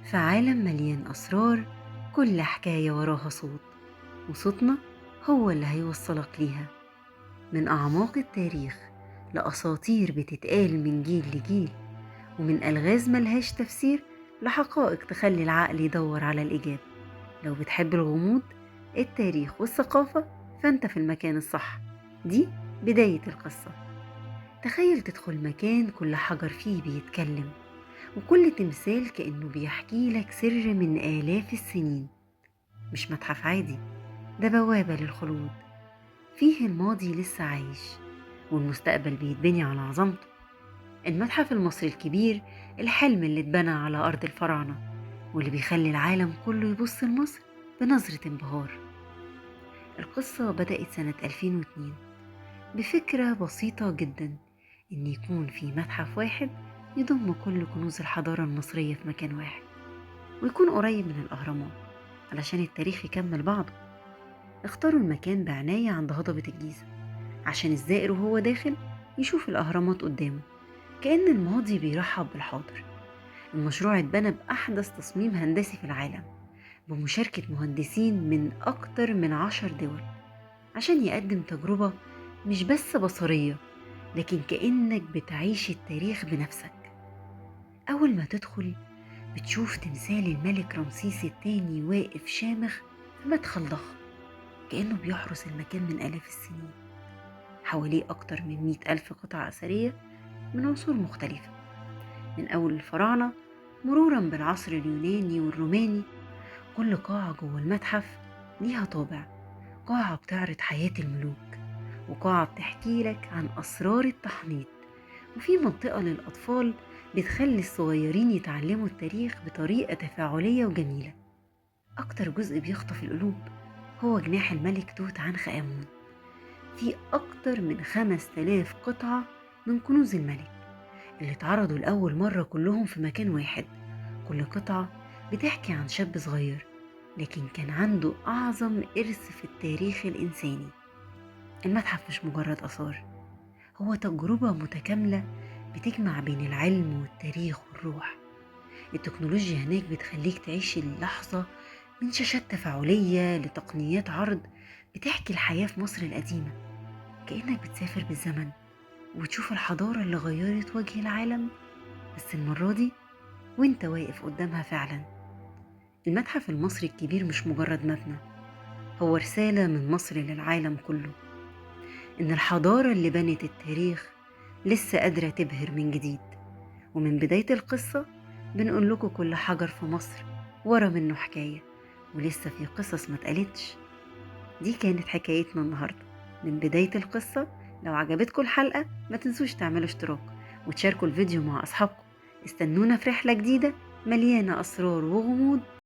في عالم مليان أسرار، كل حكاية وراها صوت، وصوتنا هو اللي هيوصلك ليها. من أعماق التاريخ لأساطير بتتقال من جيل لجيل، ومن ألغاز ملهاش تفسير لحقائق تخلي العقل يدور على الإجابة. لو بتحب الغموض، التاريخ والثقافة، فأنت في المكان الصح. دي بداية القصة. تخيل تدخل مكان كل حجر فيه بيتكلم، وكل تمثال كأنه بيحكي لك سر من آلاف السنين. مش متحف عادي، ده بوابة للخلود. فيه الماضي لسه عايش، والمستقبل بيتبني على عظمته. المتحف المصري الكبير، الحلم اللي اتبنى على أرض الفراعنة، واللي بيخلي العالم كله يبص لمصر بنظرة انبهار. القصة بدأت سنة 2002 بفكرة بسيطة جدا، إن يكون في متحف واحد يضم كل كنوز الحضارة المصرية في مكان واحد، ويكون قريب من الأهرامات علشان التاريخ يكمل بعضه. اختاروا المكان بعناية عند هضبة الجيزة عشان الزائر وهو داخل يشوف الأهرامات قدامه، كأن الماضي بيرحب بالحاضر. المشروع اتبنى بأحدث تصميم هندسي في العالم، بمشاركة مهندسين من أكتر من 10 دول، عشان يقدم تجربة مش بس بصرية، لكن كأنك بتعيش التاريخ بنفسك. أول ما تدخل بتشوف تمثال الملك رمسيس الثاني واقف شامخ في مدخل ضخم، كأنه بيحرس المكان من آلاف السنين. حواليه أكتر من 100,000 قطعة أثرية من عصور مختلفة، من أول الفراعنة مرورا بالعصر اليوناني والروماني. كل قاعة جوه المتحف ليها طابع: قاعة بتعرض حياة الملوك، وقاعة بتحكي لك عن أسرار التحنيط، وفي منطقة للأطفال بتخلي الصغيرين يتعلموا التاريخ بطريقة تفاعلية وجميلة. أكتر جزء بيخطف القلوب هو جناح الملك توت عنخ آمون. في أكتر من 5000 قطعة من كنوز الملك اللي اتعرضوا لأول مرة كلهم في مكان واحد. كل قطعة بتحكي عن شاب صغير لكن كان عنده أعظم إرث في التاريخ الإنساني. المتحف مش مجرد آثار، هو تجربة متكاملة بتجمع بين العلم والتاريخ والروح. التكنولوجيا هناك بتخليك تعيش اللحظة، من شاشات تفاعلية لتقنيات عرض بتحكي الحياة في مصر القديمة، كأنك بتسافر بالزمن وتشوف الحضارة اللي غيرت وجه العالم، بس المرة دي وانت واقف قدامها فعلا. المتحف المصري الكبير مش مجرد مبنى، هو رسالة من مصر للعالم كله، إن الحضارة اللي بنت التاريخ لسه قادرة تبهر من جديد. ومن بداية القصة بنقول لكم كل حجر في مصر ورا منه حكاية، ولسه في قصص ما اتقالتش. دي كانت حكايتنا النهاردة من بداية القصة. لو عجبتكم الحلقة ما تنسوش تعملوا اشتراك وتشاركوا الفيديو مع أصحابكم. استنونا في رحلة جديدة مليانة أسرار وغموض